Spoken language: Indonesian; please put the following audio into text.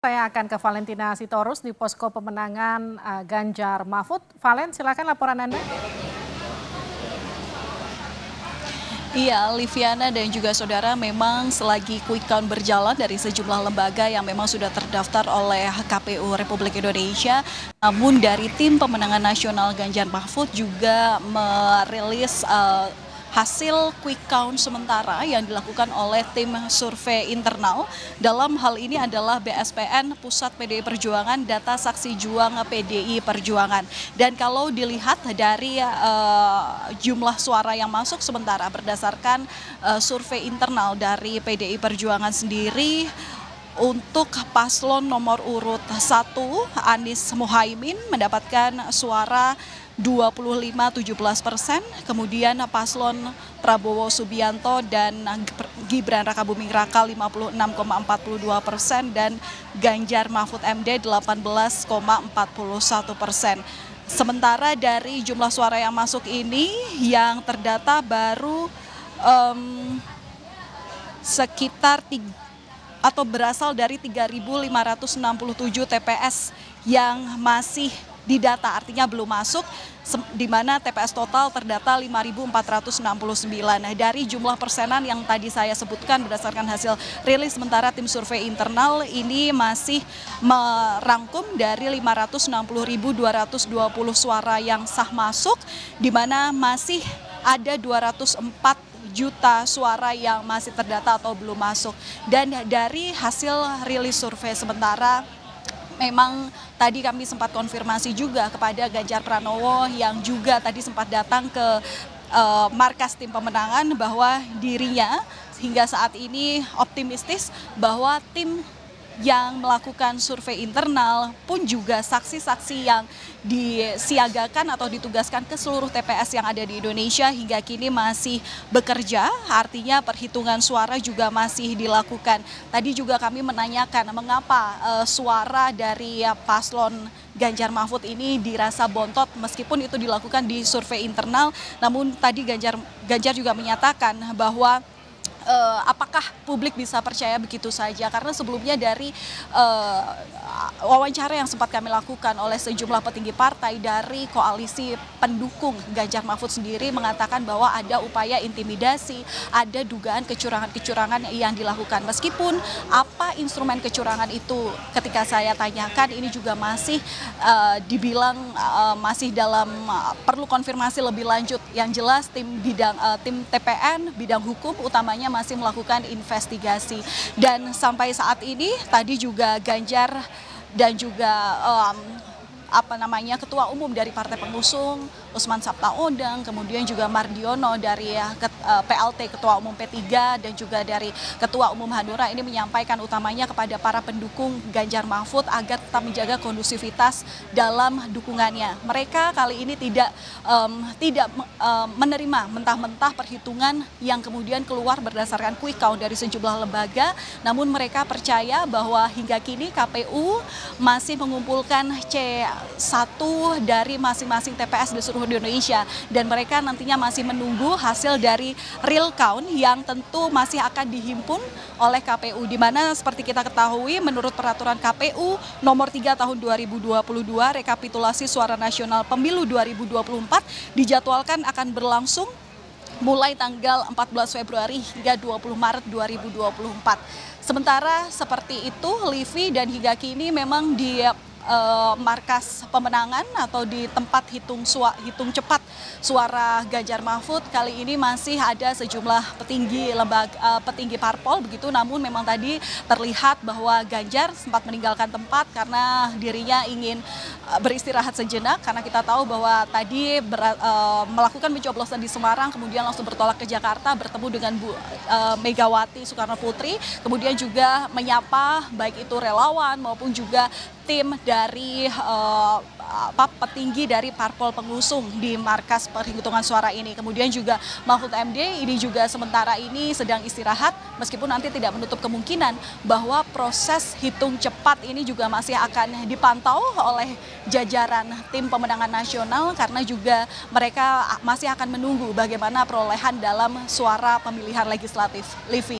Saya akan ke Valentina Sitorus di posko pemenangan Ganjar Mahfud. Valen, silakan laporan Anda. Iya, Liviana dan juga saudara, memang selagi quick count berjalan dari sejumlah lembaga yang memang sudah terdaftar oleh KPU Republik Indonesia, namun dari tim pemenangan nasional Ganjar Mahfud juga merilis hasil quick count sementara yang dilakukan oleh tim survei internal. Dalam hal ini adalah BSPN Pusat PDI Perjuangan, data saksi juang PDI Perjuangan. Dan kalau dilihat dari jumlah suara yang masuk sementara berdasarkan survei internal dari PDI Perjuangan sendiri, untuk paslon nomor urut 1 Anies Muhaimin mendapatkan suara 25,17%, kemudian paslon Prabowo Subianto dan Gibran Rakabuming Raka 56,42% dan Ganjar Mahfud MD 18,41%. Sementara dari jumlah suara yang masuk ini yang terdata baru sekitar atau berasal dari 3.567 TPS yang masih didata, artinya belum masuk, di mana TPS total terdata 5.469. Dari jumlah persenan yang tadi saya sebutkan berdasarkan hasil rilis sementara tim survei internal ini masih merangkum dari 560.220 suara yang sah masuk, di mana masih ada 204 juta suara yang masih terdata atau belum masuk. Dan dari hasil rilis survei sementara, memang tadi kami sempat konfirmasi juga kepada Ganjar Pranowo yang juga tadi sempat datang ke markas tim pemenangan bahwa dirinya hingga saat ini optimistis bahwa tim yang melakukan survei internal pun juga saksi-saksi yang disiagakan atau ditugaskan ke seluruh TPS yang ada di Indonesia hingga kini masih bekerja, artinya perhitungan suara juga masih dilakukan. Tadi juga kami menanyakan mengapa suara dari paslon Ganjar Mahfud ini dirasa bontot meskipun itu dilakukan di survei internal, namun tadi Ganjar juga menyatakan bahwa apakah publik bisa percaya begitu saja, karena sebelumnya dari wawancara yang sempat kami lakukan oleh sejumlah petinggi partai dari koalisi pendukung Ganjar Mahfud sendiri mengatakan bahwa ada upaya intimidasi, ada dugaan kecurangan-kecurangan yang dilakukan. Meskipun apa instrumen kecurangan itu ketika saya tanyakan ini juga masih dibilang masih dalam perlu konfirmasi lebih lanjut. Yang jelas tim TPN bidang hukum utamanya masih melakukan investigasi. Dan sampai saat ini tadi juga Ganjar dan juga Ketua Umum dari Partai Pengusung Usman Sabtaodang, kemudian juga Mardiono dari PLT Ketua Umum P3 dan juga dari Ketua Umum Hanura ini menyampaikan utamanya kepada para pendukung Ganjar Mahfud agar tetap menjaga kondusivitas dalam dukungannya. Mereka kali ini tidak menerima mentah-mentah perhitungan yang kemudian keluar berdasarkan quick count dari sejumlah lembaga, namun mereka percaya bahwa hingga kini KPU masih mengumpulkan C1 dari masing-masing TPS di seluruh Indonesia dan mereka nantinya masih menunggu hasil dari real count yang tentu masih akan dihimpun oleh KPU, di mana seperti kita ketahui menurut peraturan KPU nomor 3 tahun 2022 rekapitulasi suara nasional pemilu 2024 dijadwalkan akan berlangsung mulai tanggal 14 Februari hingga 20 Maret 2024. Sementara seperti itu, Livi, dan hingga kini memang di markas pemenangan atau di tempat hitung cepat suara Ganjar Mahfud kali ini masih ada sejumlah petinggi parpol begitu, namun memang tadi terlihat bahwa Ganjar sempat meninggalkan tempat karena dirinya ingin beristirahat sejenak, karena kita tahu bahwa tadi melakukan pencoblosan di Semarang kemudian langsung bertolak ke Jakarta bertemu dengan Bu Megawati Soekarno Putri, kemudian juga menyapa baik itu relawan maupun juga tim dari petinggi dari parpol pengusung di markas perhitungan suara ini. Kemudian juga Mahfud MD ini juga sementara ini sedang istirahat, meskipun nanti tidak menutup kemungkinan bahwa proses hitung cepat ini juga masih akan dipantau oleh jajaran tim pemenangan nasional, karena juga mereka masih akan menunggu bagaimana perolehan dalam suara pemilihan legislatif. Livi.